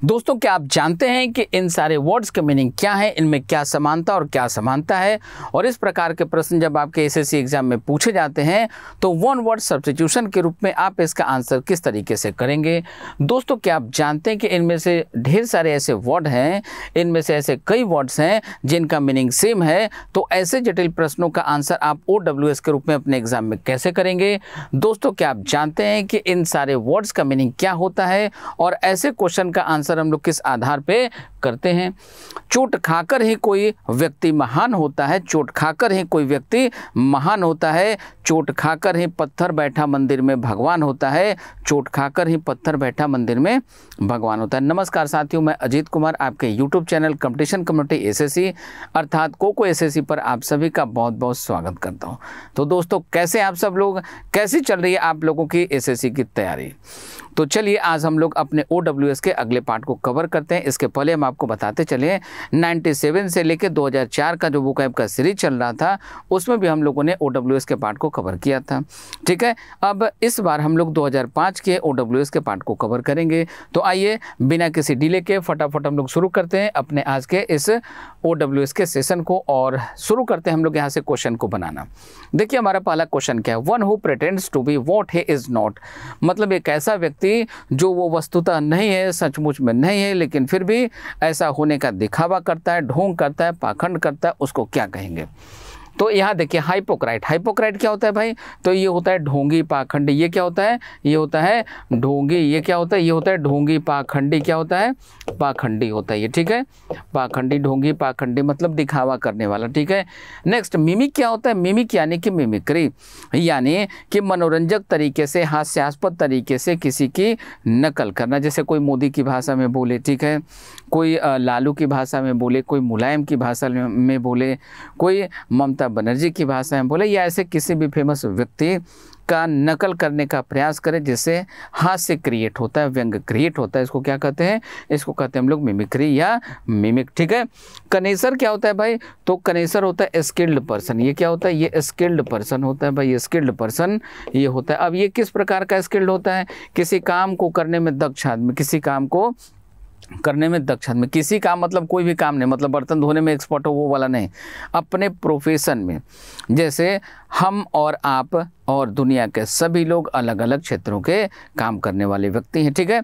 दोस्तों, क्या आप जानते हैं कि इन सारे वर्ड्स के मीनिंग क्या है, इनमें क्या समानता और क्या समानता है। और इस प्रकार के प्रश्न जब आपके एसएससी एग्जाम में पूछे जाते हैं तो वन वर्ड सब्स्टिट्यूशन के रूप में आप इसका आंसर किस तरीके से करेंगे। दोस्तों, क्या आप जानते हैं कि इनमें से ढेर सारे ऐसे वर्ड हैं, इनमें से ऐसे कई वर्ड्स हैं जिनका मीनिंग सेम है। तो ऐसे जटिल प्रश्नों का आंसर आप OWS के रूप में अपने एग्जाम में कैसे करेंगे। दोस्तों, क्या आप जानते हैं कि इन सारे वर्ड्स का मीनिंग क्या होता है और ऐसे क्वेश्चन का आंसर हम लोग किस आधार पे करते हैं। चोट खाकर ही कोई व्यक्ति महान होता है, चोट खाकर ही कोई व्यक्ति महान होता है, चोट खाकर ही पत्थर बैठा मंदिर में भगवान होता है, चोट खाकर ही पत्थर बैठा मंदिर में भगवान होता है। नमस्कार साथियों, मैं अजीत कुमार आपके YouTube channel competition community SSC अर्थात कोको एसएससी पर आप सभी का बहुत बहुत स्वागत करता हूं। तो दोस्तों, कैसे आप सब लोग, कैसी चल रही है आप लोगों की एसएससी की तैयारी। तो चलिए आज हम लोग अपने OWS के अगले पार्ट को कवर करते हैं। इसके पहले हम आपको बताते चले 97 से लेकर 2004 का जो बुक ऐप का सीरीज चल रहा था उसमें भी हम लोगों ने OWS के पार्ट को कवर किया था। ठीक है, अब इस बार हम लोग 2005 के OWS के पार्ट को कवर करेंगे। तो आइए बिना किसी डिले के फटाफट हम लोग शुरू करते हैं अपने आज के इस OWS के सेशन को और शुरू करते हैं हम लोग यहाँ से क्वेश्चन को बनाना। देखिए हमारा पहला क्वेश्चन क्या है, one who pretends to be what he is not. मतलब एक ऐसा व्यक्ति जो वो वस्तुतः नहीं है, सचमुच में नहीं है, लेकिन फिर भी ऐसा होने का दिखावा करता है, ढोंग करता है, पाखंड करता है, उसको क्या कहेंगे। तो यहाँ देखिए हाइपोक्राइट, हाइपोक्राइट क्या होता है भाई, तो ये होता है ढोंगी पाखंडी। ये क्या होता है, ये होता है ढोंगी। ये क्या होता है, ये होता है ढोंगी पाखंडी। क्या होता है, पाखंडी होता है ये। ठीक है, पाखंडी, ढोंगी, पाखंडी मतलब दिखावा करने वाला। ठीक है, नेक्स्ट मिमिक क्या होता है, मिमिक यानी कि मिमिक्री, यानी कि मनोरंजक तरीके से, हास्यास्पद तरीके से किसी की नकल करना। जैसे कोई मोदी की भाषा में बोले, ठीक है, कोई लालू की भाषा में बोले, कोई मुलायम की भाषा में बोले, कोई ममता बनर्जी की भाषा में बोले, या ऐसे किसी भी फेमस व्यक्ति का नकल करने का प्रयास करें जिससे हास्य क्रिएट होता है, व्यंग क्रिएट होता है। इसको क्या कहते हैं, इसको कहते हैं हम लोग मिमिक्री या मिमिक। ठीक है, कनेसर क्या होता है भाई, तो कनेसर होता है स्किल्ड पर्सन। ये क्या होता है, ये स्किल्ड पर्सन होता है भाई, ये स्किल्ड पर्सन ये होता है। अब ये किस प्रकार का स्किल्ड होता है, किसी काम को करने में दक्ष आदमी, किसी काम को करने में दक्ष आदमी। किसी काम मतलब कोई भी काम नहीं, मतलब बर्तन धोने में एक्सपर्ट हो वो वाला नहीं, अपने प्रोफेशन में। जैसे हम और आप और दुनिया के सभी लोग अलग अलग क्षेत्रों के काम करने वाले व्यक्ति हैं। ठीक है,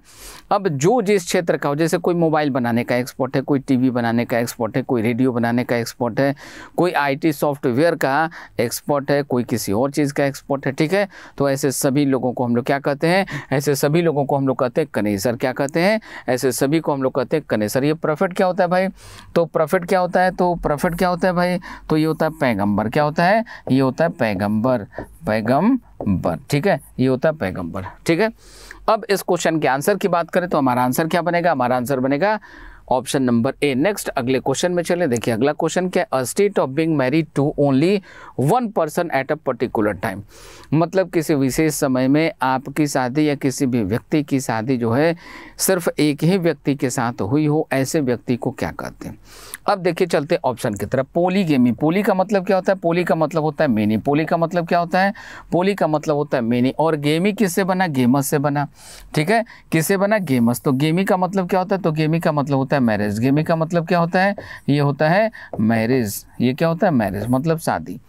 अब जो जिस क्षेत्र का हो, जैसे कोई मोबाइल बनाने का एक्सपर्ट है, कोई टीवी बनाने का एक्सपर्ट है, कोई रेडियो बनाने का एक्सपर्ट है, कोई IT सॉफ्टवेयर का एक्सपर्ट है, कोई किसी और चीज़ का एक्सपर्ट है। ठीक है, तो ऐसे सभी लोगों को हम लोग क्या कहते हैं, ऐसे सभी लोगों को हम लोग कहते हैं कनेसर। क्या कहते हैं, ऐसे सभी को हम लोग कहते हैं कनेसर। ये प्रॉफिट क्या होता है भाई, तो प्रॉफिट क्या होता है, तो प्रॉफिट क्या होता है भाई, तो ये होता है पैगंबर। क्या होता है, ये होता है पैगंबर, पैगंबर। ठीक है, ये होता है पैगंबर। ठीक है, अब इस क्वेश्चन के आंसर की बात करें तो हमारा आंसर क्या बनेगा, हमारा आंसर बनेगा ऑप्शन नंबर ए। नेक्स्ट अगले क्वेश्चन में चले। देखिए अगला क्वेश्चन क्या है, a state of being married to only one person at a particular time. मतलब किसी विशेष समय में आपकी शादी या किसी भी व्यक्ति की शादी जो है सिर्फ एक ही व्यक्ति के साथ हुई हो, ऐसे व्यक्ति को क्या कहते हैं। अब देखिए चलते ऑप्शन की तरफ। पोलीगेमी, पोली का मतलब क्या होता है, पोली का मतलब होता है मेनी। पोली का मतलब क्या होता है, पोली का मतलब होता है मेनी। और गेमी किससे बना, गेमस से बना। ठीक है, किससे बना, गेमस। तो गेमी का मतलब क्या होता है, तो गेमी का मतलब होता है मैरिज। गेमी का मतलब क्या होता है, ये होता है मैरिज। ये क्या होता है, मैरिज मतलब शादी।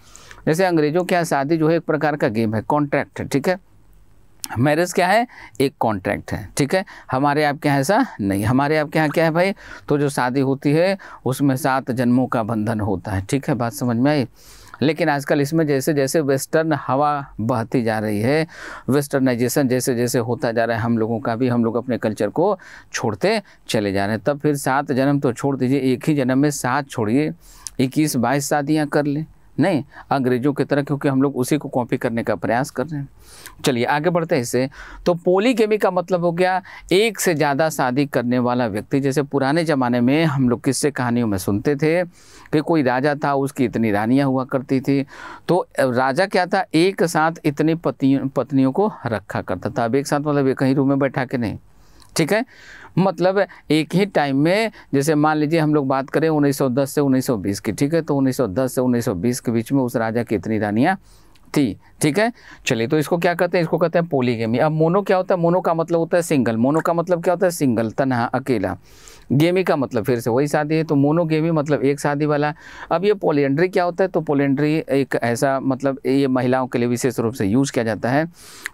जैसे अंग्रेजों के यहाँ शादी जो है एक प्रकार का गेम है, कॉन्ट्रैक्ट है। ठीक है, मैरिज क्या है, एक कॉन्ट्रैक्ट है। ठीक है, हमारे आपके यहाँ ऐसा नहीं। हमारे आपके यहाँ क्या है भाई, तो जो शादी होती है उसमें 7 जन्मों का बंधन होता है। ठीक है, बात समझ में आई। लेकिन आजकल इसमें जैसे जैसे वेस्टर्न हवा बहती जा रही है, वेस्टर्नाइजेशन जैसे जैसे होता जा रहा है, हम लोगों का भी, हम लोग अपने कल्चर को छोड़ते चले जा रहे हैं। तब फिर 7 जन्म तो छोड़ दीजिए, एक ही जन्म में 7 छोड़िए, 21-22 शादियाँ कर लें। नहीं अंग्रेजों की तरह, क्योंकि हम लोग उसी को कॉपी करने का प्रयास कर रहे हैं। चलिए आगे बढ़ते हैं इससे। तो पोलीगेमी का मतलब हो गया एक से ज़्यादा शादी करने वाला व्यक्ति। जैसे पुराने ज़माने में हम लोग किस्से कहानियों में सुनते थे कि कोई राजा था, उसकी इतनी रानियां हुआ करती थी। तो राजा क्या था, एक साथ इतनी पत्नियों को रखा करता था। अब एक साथ मतलब एक ही रूम में बैठा के नहीं। ठीक है, मतलब एक ही टाइम में, जैसे मान लीजिए हम लोग बात करें 1910 से 1920 की। ठीक है, तो 1910 से 1920 के बीच में उस राजा की इतनी रानियाँ थी, ठीक है। चलिए, तो इसको क्या कहते हैं, इसको कहते हैं पॉलीगेमी। अब मोनो क्या होता है, मोनो का मतलब होता है सिंगल, मोनो का मतलब क्या होता है, सिंगल, तन्हा, अकेला। गेमी का मतलब फिर से वही शादी है, तो मोनोगेमी मतलब एक शादी वाला। अब ये पॉलीएंड्री क्या होता है, तो पॉलीएंड्री एक ऐसा मतलब ये महिलाओं के लिए विशेष रूप से यूज किया जाता है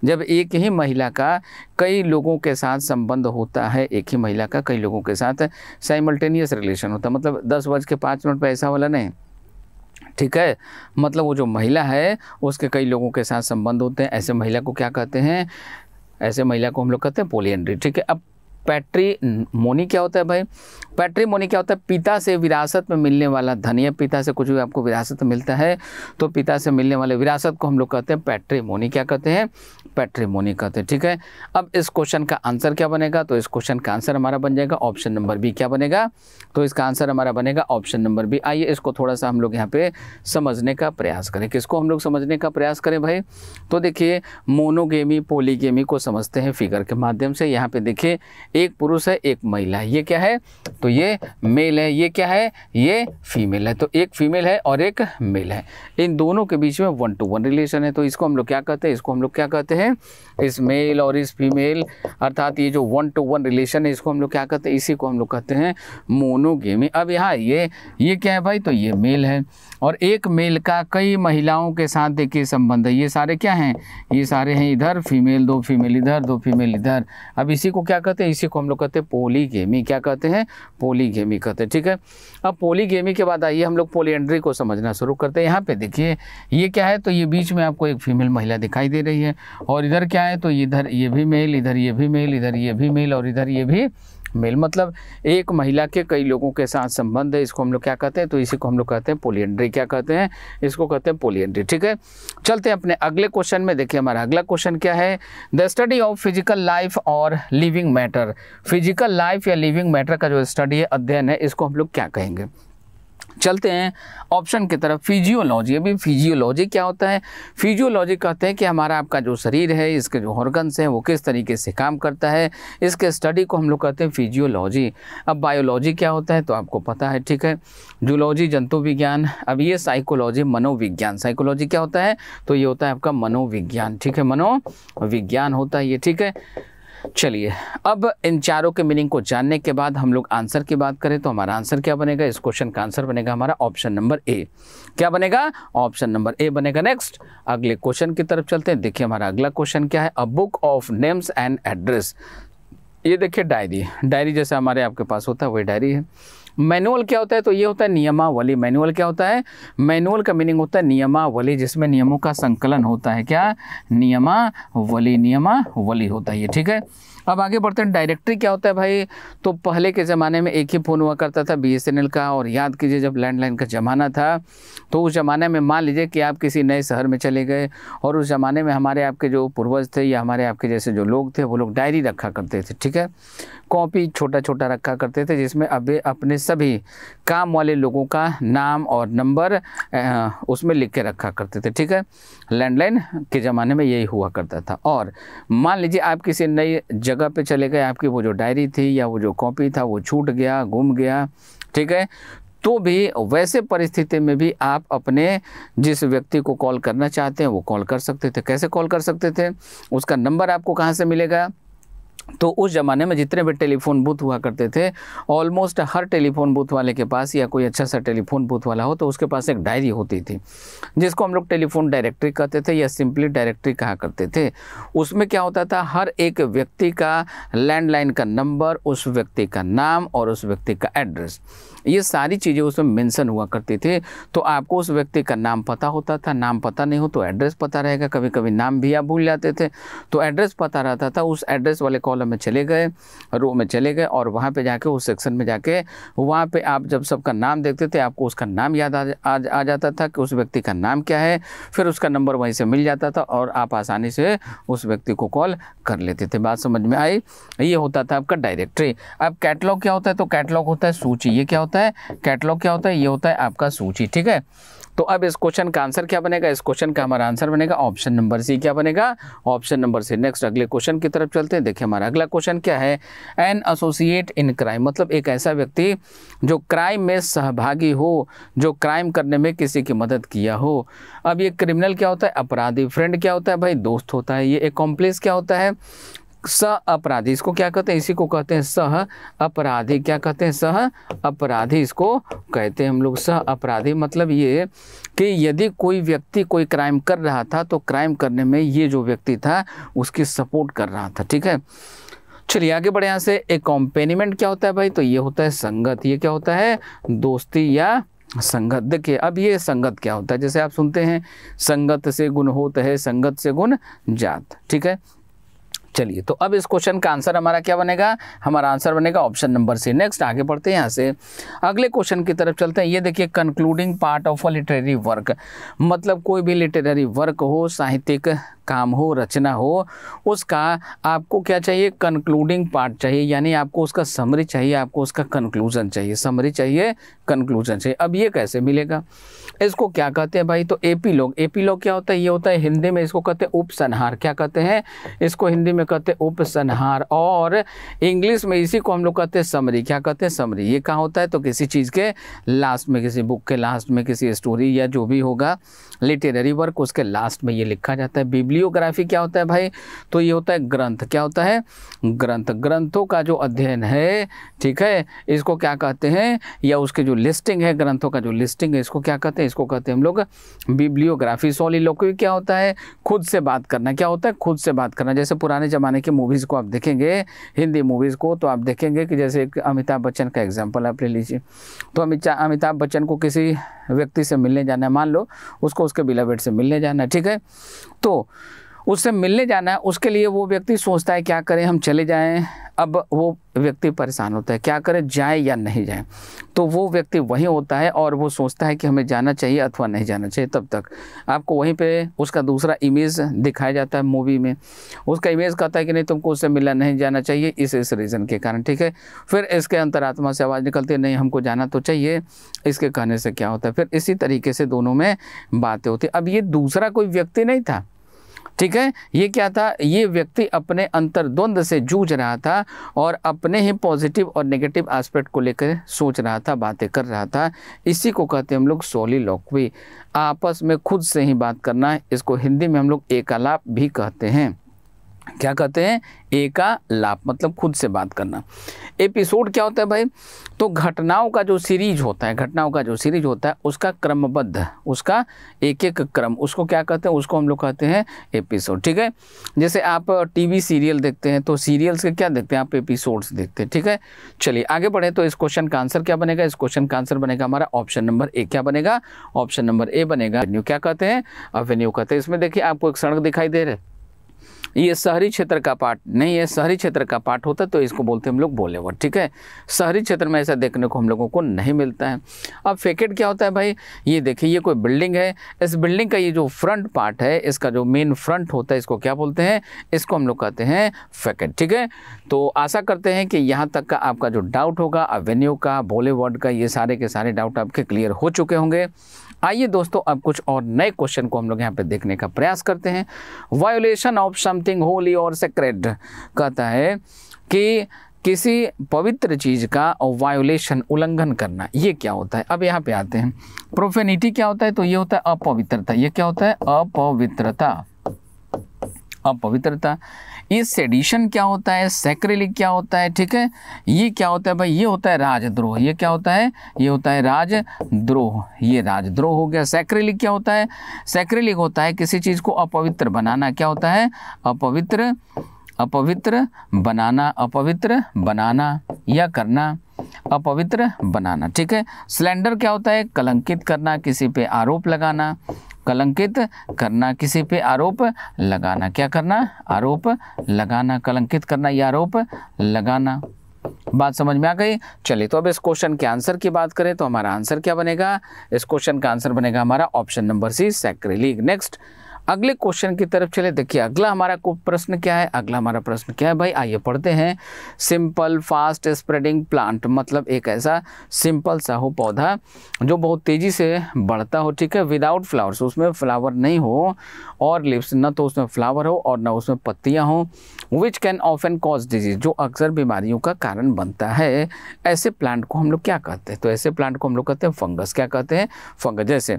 जब एक ही महिला का कई लोगों के साथ संबंध होता है, एक ही महिला का कई लोगों के साथ साइमल्टेनियस रिलेशन होता है, मतलब 10:05 पे ऐसा वाला नहीं, ठीक है। मतलब वो जो महिला है उसके कई लोगों के साथ संबंध होते हैं, ऐसे महिला को क्या कहते हैं, ऐसे महिला को हम लोग कहते हैं पॉलीएंड्री, ठीक है। अब पैट्रीमोनी क्या होता है भाई, पैट्रीमोनी क्या होता है, पिता से विरासत में मिलने वाला धन, या पिता से कुछ भी आपको विरासत में मिलता है तो पिता से मिलने वाले विरासत को हम लोग कहते हैं पैट्रीमोनी, क्या कहते हैं, पैट्रीमोनी कहते हैं, ठीक है। अब इस क्वेश्चन का आंसर क्या बनेगा, तो इस क्वेश्चन का आंसर हमारा बन जाएगा ऑप्शन नंबर बी। क्या बनेगा, तो इसका आंसर हमारा बनेगा ऑप्शन नंबर बी। आइए इसको थोड़ा सा हम लोग यहाँ पे समझने का प्रयास करें। किसको हम लोग समझने का प्रयास करें भाई, तो देखिए मोनोगेमी पॉलीगेमी को समझते हैं फिगर के माध्यम से। यहाँ पे देखिए एक पुरुष है एक महिला है, ये क्या है, तो ये मेल है, ये क्या है, ये फीमेल है, तो एक फीमेल है और एक मेल है, इन दोनों के बीच में 1 to 1 रिलेशन है। तो इसको हम लोग क्या कहते हैं, इसको हम लोग क्या कहते हैं, इस मेल और इस फीमेल अर्थात ये जो 1 to 1 रिलेशन है इसको हम लोग क्या कहते हैं, इसी को हम लोग कहते हैं मोनोगेमी। अब यहाँ ये क्या है भाई, तो ये मेल है और एक मेल का कई महिलाओं के साथ देखिए संबंध है, ये सारे क्या हैं, ये सारे हैं इधर फीमेल, 2 फीमेल इधर 2 फीमेल इधर। अब इसी को क्या कहते हैं, इसी को हम लोग कहते हैं पॉलीगेमी, क्या कहते हैं, पॉलीगेमी कहते हैं, ठीक है। अब पॉलीगेमी के बाद आइए हम लोग पॉलीएंड्री को समझना शुरू करते हैं। यहाँ पे देखिए ये क्या है, तो ये बीच में आपको एक फीमेल महिला दिखाई दे रही है और इधर क्या है, तो इधर ये भी मेल, इधर ये भी मेल, इधर ये भी मेल और इधर ये भी मेल, मतलब एक महिला के कई लोगों के साथ संबंध है, इसको हम लोग क्या कहते हैं, तो इसी को हम लोग कहते हैं पॉलीएंड्री, क्या कहते हैं, इसको कहते हैं पॉलीएंड्री, ठीक है। चलते हैं अपने अगले क्वेश्चन में। देखिए हमारा अगला क्वेश्चन क्या है, the study of physical life और लिविंग मैटर, फिजिकल लाइफ या लिविंग मैटर का जो स्टडी है, अध्ययन है, इसको हम लोग क्या कहेंगे। चलते हैं ऑप्शन की तरफ, फिजियोलॉजी। अभी फिजियोलॉजी क्या होता है, फिजियोलॉजी कहते हैं कि हमारा आपका जो शरीर है, इसके जो ऑर्गन्स हैं वो किस तरीके से काम करता है, इसके स्टडी को हम लोग कहते हैं फिजियोलॉजी। अब बायोलॉजी क्या होता है, तो आपको पता है, ठीक है, जूलॉजी जंतु विज्ञान। अब ये साइकोलॉजी मनोविज्ञान, साइकोलॉजी क्या होता है, तो ये होता है आपका मनोविज्ञान, ठीक है, मनोविज्ञान होता है ये, ठीक है। चलिए अब इन चारों के मीनिंग को जानने के बाद हम लोग आंसर की बात करें तो हमारा आंसर क्या बनेगा, इस क्वेश्चन का आंसर बनेगा हमारा ऑप्शन नंबर ए। क्या बनेगा, ऑप्शन नंबर ए बनेगा। नेक्स्ट अगले क्वेश्चन की तरफ चलते हैं। देखिए हमारा अगला क्वेश्चन क्या है, a book of names and address. ये देखिए डायरी जैसा हमारे आपके पास होता है वही डायरी है। मैनुअल क्या होता है, तो ये होता है नियमावली। मैनुअल क्या होता है, मैनुअल का मीनिंग होता है नियमावली, जिसमें नियमों का संकलन होता है। क्या, नियमावली होता है ये, ठीक है। अब आगे बढ़ते हैं, डायरेक्टरी क्या होता है भाई, तो पहले के ज़माने में एक ही फ़ोन हुआ करता था BSNL का, और याद कीजिए जब लैंडलाइन का ज़माना था तो उस ज़माने में मान लीजिए कि आप किसी नए शहर में चले गए और उस ज़माने में हमारे आपके जो पूर्वज थे या हमारे आपके जैसे जो लोग थे वो लोग डायरी रखा करते थे, ठीक है, कॉपी छोटा छोटा रखा करते थे जिसमें अब अपने सभी काम वाले लोगों का नाम और नंबर उसमें लिख के रखा करते थे, ठीक है। लैंडलाइन के ज़माने में यही हुआ करता था। और मान लीजिए आप किसी नई जगह पे चले गए, आपकी वो जो डायरी थी या वो जो कॉपी था वो छूट गया, गुम गया, ठीक है, तो भी वैसे परिस्थिति में भी आप अपने जिस व्यक्ति को कॉल करना चाहते हैं वो कॉल कर सकते थे। कैसे कॉल कर सकते थे, उसका नंबर आपको कहाँ से मिलेगा, तो उस ज़माने में जितने भी टेलीफोन बूथ हुआ करते थे, ऑलमोस्ट हर टेलीफोन बूथ वाले के पास या कोई अच्छा सा टेलीफोन बूथ वाला हो तो उसके पास एक डायरी होती थी जिसको हम लोग टेलीफोन डायरेक्टरी कहते थे या सिंपली डायरेक्टरी कहा करते थे। उसमें क्या होता था, हर एक व्यक्ति का लैंडलाइन का नंबर, उस व्यक्ति का नाम और उस व्यक्ति का एड्रेस, ये सारी चीज़ें उसमें मेंशन हुआ करती थी। तो आपको उस व्यक्ति का नाम पता होता था, नाम पता नहीं हो तो एड्रेस पता रहेगा, कभी कभी नाम भी आप भूल जाते थे तो एड्रेस पता रहता था। उस एड्रेस वाले कॉलम में चले गए, रो में चले गए और वहाँ पे जाके उस सेक्शन में जाके वहाँ पे आप जब सबका नाम देखते थे आपको उसका नाम याद आ जाता था कि उस व्यक्ति का नाम क्या है, फिर उसका नंबर वहीं से मिल जाता था और आप आसानी से उस व्यक्ति को कॉल कर लेते थे। बात समझ में आई, ये होता था आपका डायरेक्टरी। अब कैटलॉग क्या होता है, तो कैटलॉग होता है सूची। ये क्या होता होता है? कैटलॉग क्या होता है? ये होता है आपका सूची, ठीक है। तो अब इस क्वेश्चन का आंसर क्या बनेगा? इस क्वेश्चन का हमारा आंसर बनेगा ऑप्शन नंबर सी। क्या बनेगा? Option number C. नेक्स्ट अगले क्वेश्चन की तरफ चलते हैं। देखिए हमारा अगला क्वेश्चन क्या है? एन एसोसिएट इन क्राइम, मतलब एक ऐसा व्यक्ति जो क्राइम में सहभागी हो, जो क्राइम करने में किसी की मदद किया हो। अब ये क्रिमिनल क्या होता है? अपराधी। फ्रेंड क्या होता है भाई? दोस्त होता है। ये एक्कॉम्प्लिस क्या होता है? सह अपराधी। इसको क्या कहते हैं? इसी को कहते हैं सह अपराधी। क्या कहते हैं? सह अपराधी इसको कहते हैं हम लोग, सह अपराधी। मतलब ये कि यदि कोई व्यक्ति कोई क्राइम कर रहा था तो क्राइम करने में ये जो व्यक्ति था उसकी सपोर्ट कर रहा था, ठीक है। चलिए आगे बढ़े यहाँ से। एक्कॉम्पेनिमेंट क्या होता है भाई? तो ये होता है संगत। ये क्या होता है? दोस्ती या संगत। देखिए अब ये संगत क्या होता है? जैसे आप सुनते हैं संगत से गुण होत है, संगत से गुण जात, ठीक है। चलिए तो अब इस क्वेश्चन का आंसर हमारा क्या बनेगा? हमारा आंसर बनेगा ऑप्शन नंबर सी। नेक्स्ट आगे बढ़ते हैं यहाँ से, अगले क्वेश्चन की तरफ चलते हैं। ये देखिए concluding part of a literary work, मतलब कोई भी लिटरेरी वर्क हो, साहित्यिक काम हो, रचना हो, उसका आपको क्या चाहिए? कंक्लूडिंग पार्ट चाहिए, यानी आपको उसका समरी चाहिए, आपको उसका कंक्लूजन चाहिए। समरी चाहिए, कंक्लूजन चाहिए। अब ये कैसे मिलेगा? इसको क्या कहते हैं भाई? तो एपीलॉग। एपीलॉग क्या होता है? ये होता है हिंदी में इसको कहते हैं उपसंहार। क्या कहते हैं? इसको हिंदी में कहते हैं उपसंहार, और इंग्लिश में इसी को हम लोग कहते हैं समरी। क्या कहते हैं? समरी। ये कहाँ होता है? तो किसी चीज़ के लास्ट में, किसी बुक के लास्ट में, किसी स्टोरी या जो भी होगा लिटरेरी वर्क, उसके लास्ट में ये लिखा जाता है। बिब्लियोग्राफी क्या होता है भाई? तो ये होता है ग्रंथ। क्या होता है? ग्रंथ। ग्रंथों का जो अध्ययन है, ठीक है, इसको क्या कहते हैं? या उसके जो लिस्टिंग है, ग्रंथों का जो लिस्टिंग है, इसको क्या कहते हैं? इसको कहते हैं हम लोग बिब्लियोग्राफी। सोलिलोक्वी क्या होता है? खुद से बात करना। क्या होता है? खुद से बात करना। जैसे पुराने ज़माने की मूवीज़ को आप देखेंगे, हिंदी मूवीज़ को, तो आप देखेंगे कि जैसे एक अमिताभ बच्चन का एग्जाम्पल आप ले लीजिए। तो अमिताभ बच्चन को किसी व्यक्ति से मिलने जाना है, मान लो उसको उसके बिलवेड से मिलने जाना है, ठीक है। तो उससे मिलने जाना है, उसके लिए वो व्यक्ति सोचता है क्या करें, हम चले जाएं। अब वो व्यक्ति परेशान होता है, क्या करें, जाए या नहीं जाए। तो वो व्यक्ति वहीं होता है और वो सोचता है कि हमें जाना चाहिए अथवा नहीं जाना चाहिए। तब तक आपको वहीं पे उसका दूसरा इमेज दिखाया जाता है मूवी में। उसका इमेज कहता है कि नहीं, तुमको उससे मिलना नहीं जाना चाहिए इस रीज़न के कारण, ठीक है। फिर इसके अंतरात्मा से आवाज़ निकलती है, नहीं हमको जाना तो चाहिए। इसके कहने से क्या होता है? फिर इसी तरीके से दोनों में बातें होती। अब ये दूसरा कोई व्यक्ति नहीं था, ठीक है। ये क्या था? ये व्यक्ति अपने अंतर्द्वंद से जूझ रहा था और अपने ही पॉजिटिव और नेगेटिव एस्पेक्ट को लेकर सोच रहा था, बातें कर रहा था। इसी को कहते हैं हम लोग सोलिलोक्वी, आपस में खुद से ही बात करना। इसको हिंदी में हम लोग एकालाप भी कहते हैं। क्या कहते हैं? एकालाप, मतलब खुद से बात करना। एपिसोड क्या होता है भाई? तो घटनाओं का जो सीरीज होता है, घटनाओं का जो सीरीज होता है उसका क्रमबद्ध, उसका एक एक क्रम, उसको क्या कहते हैं? उसको हम लोग कहते हैं एपिसोड, ठीक है। जैसे आप टीवी सीरियल देखते हैं तो सीरियल्स के क्या देखते हैं आप? एपिसोड्स देखते हैं, ठीक है। चलिए आगे बढ़े। तो इस क्वेश्चन का आंसर क्या बनेगा? इस क्वेश्चन का आंसर बनेगा हमारा ऑप्शन नंबर ए। क्या बनेगा? ऑप्शन नंबर ए बनेगा। एवेन्यू क्या कहते हैं? एवेन्यू कहते हैं। इसमें देखिए आपको एक सड़क दिखाई दे रहा है, ये शहरी क्षेत्र का पार्ट नहीं है, शहरी क्षेत्र का पार्ट होता है तो इसको बोलते हैं हम लोग बोलेवर्ड, ठीक है। शहरी क्षेत्र में ऐसा देखने को हम लोगों को नहीं मिलता है। अब फैकेट क्या होता है भाई? ये देखिए ये कोई बिल्डिंग है, इस बिल्डिंग का ये जो फ्रंट पार्ट है, इसका जो मेन फ्रंट होता है, इसको क्या बोलते हैं? इसको हम लोग कहते हैं फैकेट, ठीक है। तो आशा करते हैं कि यहाँ तक का आपका जो डाउट होगा एवेन्यू का, बोलेवर्ड का, ये सारे के सारे डाउट आपके क्लियर हो चुके होंगे। आइए दोस्तों अब कुछ और नए क्वेश्चन को हम लोग यहाँ पे देखने का प्रयास करते हैं। वायोलेशन ऑफ समथिंग होली और सेक्रेड कहता है कि किसी पवित्र चीज़ का वायोलेशन, उल्लंघन करना, ये क्या होता है? अब यहाँ पे आते हैं। प्रोफेनिटी क्या होता है? तो ये होता है अपवित्रता। ये क्या होता है? अपवित्रता, अपवित्रता। ये सेडिशन क्या होता है? सैक्रिलिक क्या होता है? ठीक है। ये क्या होता है भाई? ये होता है राजद्रोह। ये क्या होता है? ये होता है राजद्रोह। ये राजद्रोह हो गया। सैक्रिलिक क्या होता है? सैक्रिलिक होता है किसी चीज़ को अपवित्र बनाना। क्या होता है? अपवित्र, अपवित्र बनाना, अपवित्र बनाना या करना, अपवित्र बनाना, ठीक है। स्लैंडर क्या होता है? कलंकित करना, किसी पे आरोप लगाना, कलंकित करना, किसी पे आरोप लगाना। क्या करना? आरोप लगाना, कलंकित करना या आरोप लगाना। बात समझ में आ गई? चलिए तो अब इस क्वेश्चन के आंसर की बात करें तो हमारा आंसर क्या बनेगा? इस क्वेश्चन का आंसर बनेगा हमारा ऑप्शन नंबर सी, सैक्रिलिक। नेक्स्ट अगले क्वेश्चन की तरफ चले। देखिए अगला हमारा प्रश्न क्या है, अगला हमारा प्रश्न क्या है भाई, आइए पढ़ते हैं। सिंपल फास्ट स्प्रेडिंग प्लांट, मतलब एक ऐसा सिंपल सा हो पौधा जो बहुत तेज़ी से बढ़ता हो, ठीक है, विदाउट फ्लावर्स, उसमें फ्लावर नहीं हो, और लिव्स, न तो उसमें फ्लावर हो और न उसमें पत्तियां हो, which can often cause disease, जो अक्सर बीमारियों का कारण बनता है। ऐसे प्लांट को हम लोग क्या कहते हैं, तो ऐसे प्लांट को हम लोग कहते हैं फंगस। क्या कहते हैं, फंगस। जैसे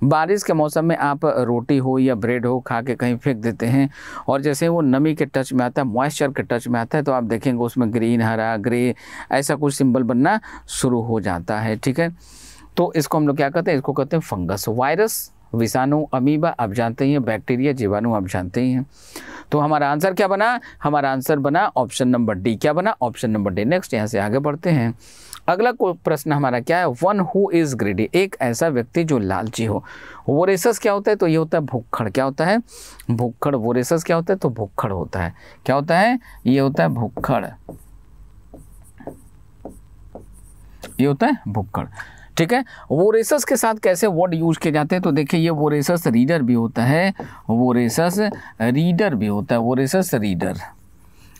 बारिश के मौसम में आप रोटी हो या ब्रेड हो खा के कहीं फेंक देते हैं, और जैसे वो नमी के टच में आता है, मॉइस्चर के टच में आता है, तो आप देखेंगे उसमें ग्रीन, हरा, ग्रे ऐसा कुछ सिंबल बनना शुरू हो जाता है, ठीक है। तो इसको हम लोग क्या कहते हैं, इसको कहते हैं फंगस। वायरस, विषाणु, अमीबा आप जानते ही हैं, बैक्टीरिया, जीवाणु आप जानते ही हैं। तो हमारा आंसर क्या बना, हमारा आंसर बना ऑप्शन नंबर डी। क्या बना, ऑप्शन नंबर डी। नेक्स्ट यहाँ से आगे बढ़ते हैं। अगला प्रश्न हमारा क्या है, वन हु इज ग्रीडी, एक ऐसा व्यक्ति जो लालची हो। वोरेसस क्या होता है, तो ये होता है भुक्खड़। क्या होता है, भुक्खड़। वोरेसस क्या होता है, तो भुक्खड़ होता है। क्या होता है, ये होता है भुक्खड़, ये होता है भुक्खड़, ठीक है। वोरेसस के साथ कैसे वर्ड यूज किए जाते हैं, तो देखिए ये वोरेसस रीडर भी होता है, वोरेसस रीडर भी होता है, वोरेसस रीडर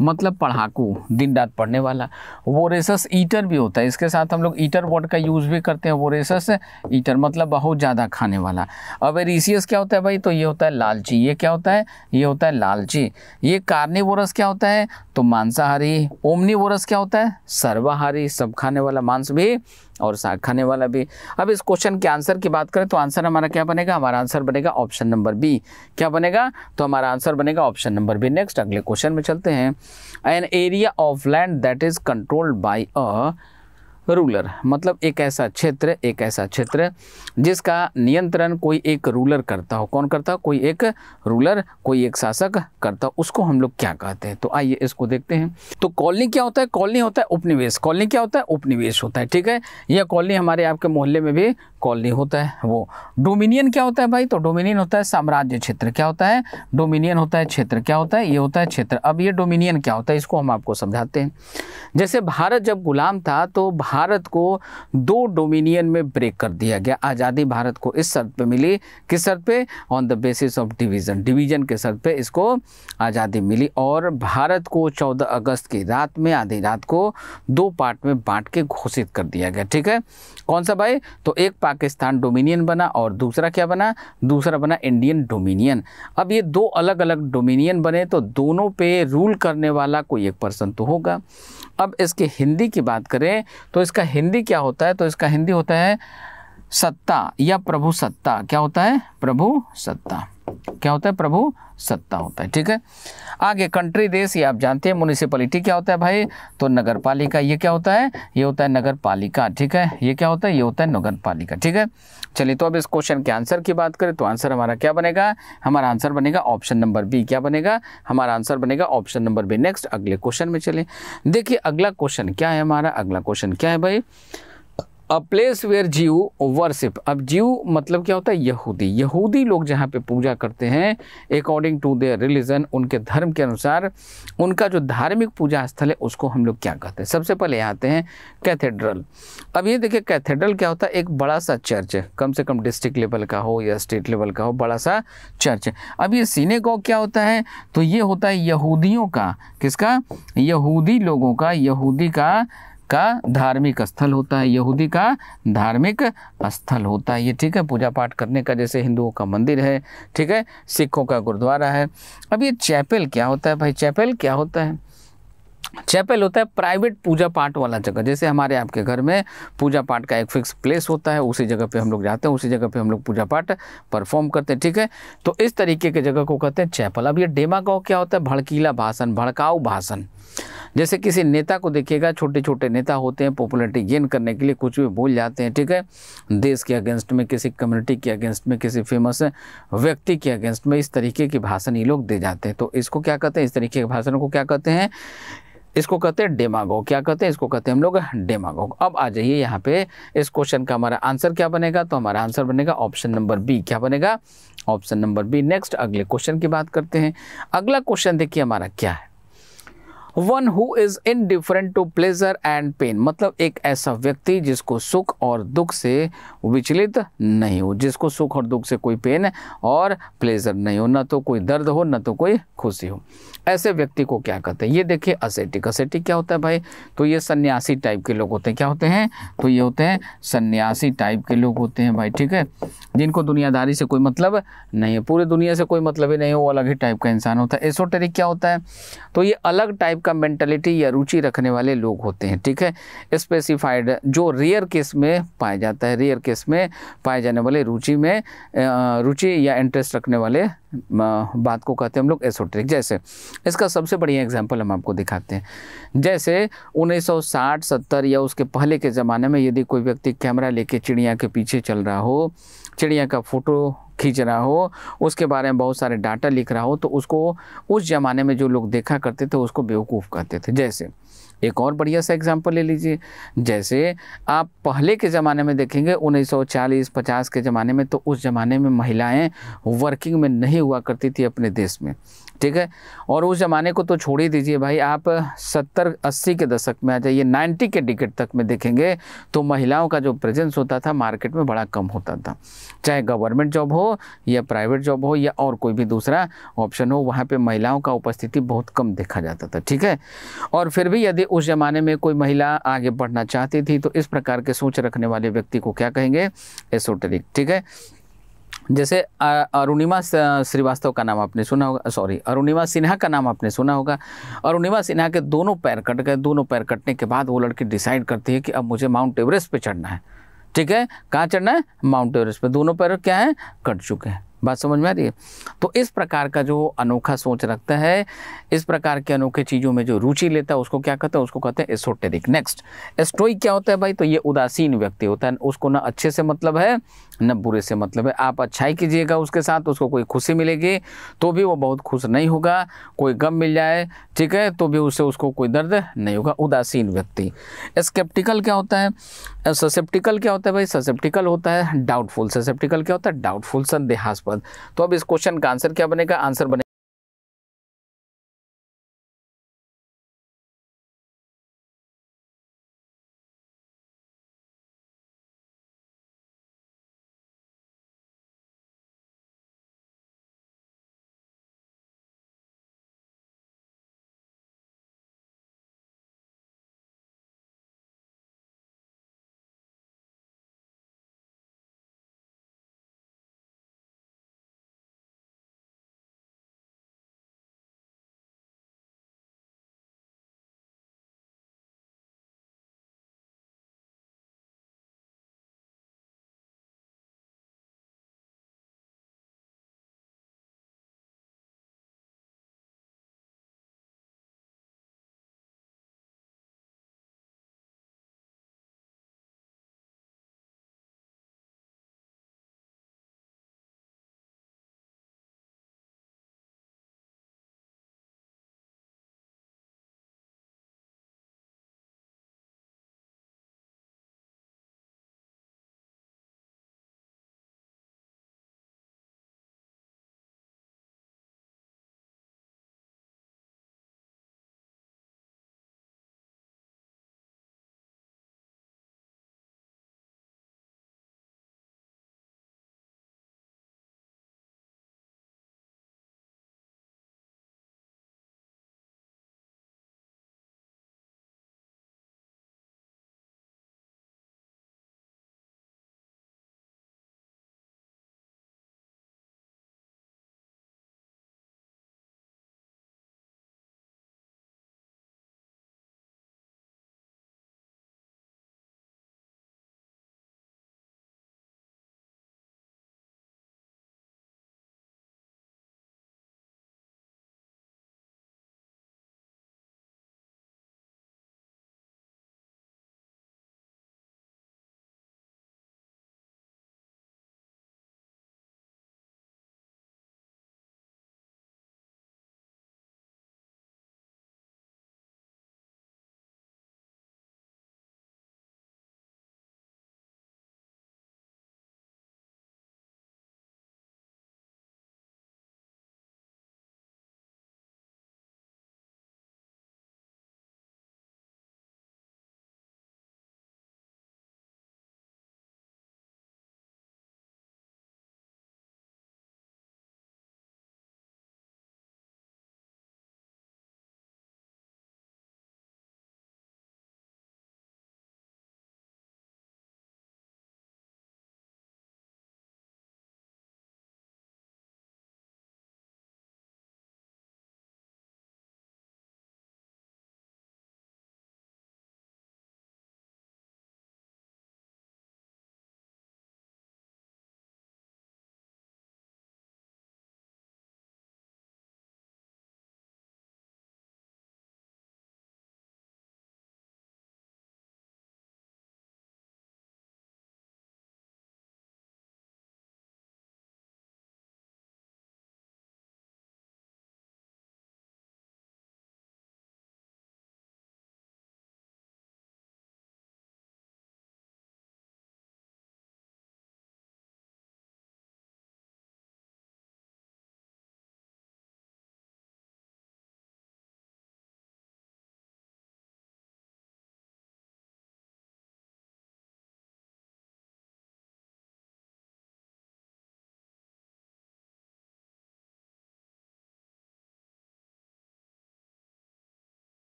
मतलब पढ़ाकू, दिन रात पढ़ने वाला। वोरेसस ईटर भी होता है, इसके साथ हम लोग ईटर वर्ड का यूज़ भी करते हैं, वोरेसस ईटर मतलब बहुत ज़्यादा खाने वाला। अवेरिशियस क्या होता है भाई, तो ये होता है लालची। ये क्या होता है, ये होता है लालची। ये कार्निवोरस क्या होता है, तो मांसाहारी। ओमनीवोरस क्या होता है, सर्वाहारी, सब खाने वाला, मांस भी और साग खाने वाला भी। अब इस क्वेश्चन के आंसर की बात करें तो आंसर हमारा क्या बनेगा, हमारा आंसर बनेगा ऑप्शन नंबर बी। क्या बनेगा, तो हमारा आंसर बनेगा ऑप्शन नंबर बी। नेक्स्ट अगले क्वेश्चन में चलते हैं। An area of land that is controlled by a ruler, मतलब एक ऐसा क्षेत्र जिसका नियंत्रण कोई एक रूलर करता हो। कौन करता हो, कोई एक रूलर, कोई एक शासक करता हो, उसको हम लोग क्या कहते हैं। तो आइए इसको देखते हैं। तो कॉलोनी क्या होता है, कॉलोनी होता है उपनिवेश। कॉलोनी क्या होता है, उपनिवेश होता है, ठीक है। यह कॉलोनी हमारे आपके मोहल्ले में भी कॉलोनी होता है वो। डोमिनियन क्या होता है भाई, तो डोमिनियन होता है साम्राज्य क्षेत्र। क्या होता है, डोमिनियन होता है क्षेत्र। क्या होता है, ये होता है क्षेत्र। अब ये डोमिनियन क्या होता है, इसको हम आपको समझाते हैं। जैसे भारत जब गुलाम था तो भारत को 2 डोमिनियन में ब्रेक कर दिया गया। आज़ादी भारत को इस शर्त पे मिली, किस शर्त पे, on the basis of division, division के शर्त पे इसको आज़ादी मिली। और भारत को 14 अगस्त की रात में, आधी रात को 2 पार्ट में बांट के घोषित कर दिया गया, ठीक है। कौन सा भाई, तो एक पाकिस्तान डोमिनियन बना और दूसरा क्या बना, दूसरा बना इंडियन डोमिनियन। अब ये 2 अलग अलग डोमिनियन बने तो दोनों पे रूल करने वाला कोई एक पर्सन तो होगा। अब इसके हिंदी की बात करें तो इसका हिंदी क्या होता है, तो इसका हिंदी होता है सत्ता या प्रभु सत्ता। क्या होता है, प्रभु सत्ता। क्या होता है, प्रभु सत्ता होता है, ठीक है। आगे कंट्री, देश, ये आप जानते हैं। म्युनिसिपैलिटी क्या होता है भाई, तो नगर पालिका। ये क्या होता है, ये होता है नगर पालिका, ठीक है। ये क्या होता है, ये होता है नगर पालिका, ठीक है। चलिए तो अब इस क्वेश्चन के आंसर की बात करें तो आंसर हमारा क्या बनेगा, हमारा आंसर बनेगा ऑप्शन नंबर बी। क्या बनेगा, हमारा आंसर बनेगा ऑप्शन नंबर बी। नेक्स्ट अगले क्वेश्चन में चलें। देखिए अगला क्वेश्चन क्या है हमारा, अगला क्वेश्चन क्या है भाई, अ प्लेस वेयर जीव वर्शिप। अब जीव मतलब क्या होता है, यहूदी। यहूदी लोग जहाँ पे पूजा करते हैं अकॉर्डिंग टू देयर रिलीजन, उनके धर्म के अनुसार उनका जो धार्मिक पूजा स्थल है उसको हम लोग क्या कहते हैं। सबसे पहले आते हैं कैथेड्रल। अब ये देखिए कैथेड्रल क्या होता है, एक बड़ा सा चर्च है, कम से कम डिस्ट्रिक्ट लेवल का हो या स्टेट लेवल का हो, बड़ा सा चर्च है। अब ये सिनेगॉग क्या होता है, तो ये होता है यहूदियों का, किसका, यहूदी लोगों का, यहूदी का धार्मिक स्थल होता है, यहूदी का धार्मिक स्थल होता है ये, ठीक है। पूजा पाठ करने का, जैसे हिंदुओं का मंदिर है, ठीक है, सिखों का गुरुद्वारा है। अब ये चैपल क्या होता है भाई, चैपल क्या होता है, चैपल होता है प्राइवेट पूजा पाठ वाला जगह। जैसे हमारे आपके घर में पूजा पाठ का एक फिक्स प्लेस होता है, उसी जगह पे हम लोग जाते हैं, उसी जगह पे हम लोग पूजा पाठ परफॉर्म करते हैं, ठीक है। तो इस तरीके के जगह को कहते हैं चैपल। अब ये डेमागॉग क्या होता है, भड़कीला भाषण, भड़काऊ भाषण। जैसे किसी नेता को देखिएगा, छोटे छोटे नेता होते हैं, पॉपुलैरिटी गेन करने के लिए कुछ भी बोल जाते हैं, ठीक है, देश के अगेंस्ट में, किसी कम्युनिटी के अगेंस्ट में, किसी फेमस व्यक्ति के अगेंस्ट में, इस तरीके की भाषण ये लोग दे जाते हैं। तो इसको क्या कहते हैं, इस तरीके के भाषणों को क्या कहते हैं, इसको कहते हैं डेमागोग। क्या कहते हैं, इसको कहते हैं हम लोग डेमागोग। अब आ जाइए यहाँ पे, इस क्वेश्चन का हमारा आंसर क्या बनेगा, तो हमारा आंसर बनेगा ऑप्शन नंबर बी। क्या बनेगा, ऑप्शन नंबर बी। नेक्स्ट अगले क्वेश्चन की बात करते हैं। अगला क्वेश्चन देखिए हमारा क्या है, one who is indifferent to pleasure and pain, मतलब एक ऐसा व्यक्ति जिसको सुख और दुख से विचलित नहीं हो, जिसको सुख और दुख से कोई पेन और प्लेजर नहीं हो, न तो कोई दर्द हो न तो कोई खुशी हो, ऐसे व्यक्ति को क्या कहते हैं? ये देखिए असेटिक। असेटिक क्या होता है भाई? तो ये सन्यासी टाइप के लोग होते हैं। क्या होते हैं? तो ये होते हैं सन्यासी टाइप के लोग होते हैं भाई, ठीक है, जिनको दुनियादारी से कोई मतलब नहीं है, पूरी दुनिया से कोई मतलब ही नहीं है, वो अलग ही टाइप का इंसान होता है। एसोटेरिक क्या होता है? तो ये अलग टाइप का मेंटलिटी या रुचि रखने वाले लोग होते हैं, ठीक है। स्पेसिफाइड जो रेयर केस में पाया जाता है, रेयर केस में पाए जाने वाले रुचि में रुचि या इंटरेस्ट रखने वाले बात को कहते हैं हम लोग एसोटेरिक। जैसे इसका सबसे बढ़िया एग्जांपल हम आपको दिखाते हैं। जैसे 1960-70 या उसके पहले के ज़माने में यदि कोई व्यक्ति कैमरा लेके चिड़िया के पीछे चल रहा हो, चिड़िया का फोटो खींच रहा हो, उसके बारे में बहुत सारे डाटा लिख रहा हो, तो उसको उस ज़माने में जो लोग देखा करते थे उसको बेवकूफ़ कहते थे। जैसे एक और बढ़िया सा एग्जांपल ले लीजिए, जैसे आप पहले के ज़माने में देखेंगे 1940-50 के ज़माने में, तो उस ज़माने में महिलाएं वर्किंग में नहीं हुआ करती थी अपने देश में, ठीक है। और उस ज़माने को तो छोड़ ही दीजिए भाई, आप 70-80 के दशक में आ जाइए, 90 के डिकेड तक में देखेंगे तो महिलाओं का जो प्रेजेंस होता था मार्केट में बड़ा कम होता था। चाहे गवर्नमेंट जॉब हो या प्राइवेट जॉब हो या और कोई भी दूसरा ऑप्शन हो, वहाँ पे महिलाओं का उपस्थिति बहुत कम देखा जाता था, ठीक है। और फिर भी यदि उस ज़माने में कोई महिला आगे बढ़ना चाहती थी तो इस प्रकार के सोच रखने वाले व्यक्ति को क्या कहेंगे? एसोटेरिक, ठीक है। जैसे अरुणिमा श्रीवास्तव का नाम आपने सुना होगा, सॉरी अरुणिमा सिन्हा का नाम आपने सुना होगा। अरुणिमा सिन्हा के दोनों पैर कट गए, दोनों पैर कटने के बाद वो लड़की डिसाइड करती है कि अब मुझे माउंट एवरेस्ट पे चढ़ना है, ठीक है। कहाँ चढ़ना है? माउंट एवरेस्ट पे। दोनों पैर क्या है? कट चुके हैं। बात समझ में आ रही है? तो इस प्रकार का जो अनोखा सोच रखता है, इस प्रकार के अनोखे चीज़ों में जो रुचि लेता है, उसको क्या कहते हैं? उसको कहते हैं एसोटेरिक। नेक्स्ट, स्टोइक क्या होता है भाई? तो ये उदासीन व्यक्ति होता है, उसको ना अच्छे से मतलब है न बुरे से मतलब है। आप अच्छाई कीजिएगा उसके साथ, उसको कोई खुशी मिलेगी तो भी वो बहुत खुश नहीं होगा, कोई गम मिल जाए, ठीक है, तो भी उससे उसको कोई दर्द नहीं होगा। उदासीन व्यक्ति। स्केप्टिकल क्या होता है? ससेप्टिकल क्या होता है भाई? ससेप्टिकल होता है डाउटफुल। ससेप्टिकल क्या होता है? डाउटफुल, संदेहास्पद। तो अब इस क्वेश्चन का आंसर क्या बनेगा? आंसर बनेगा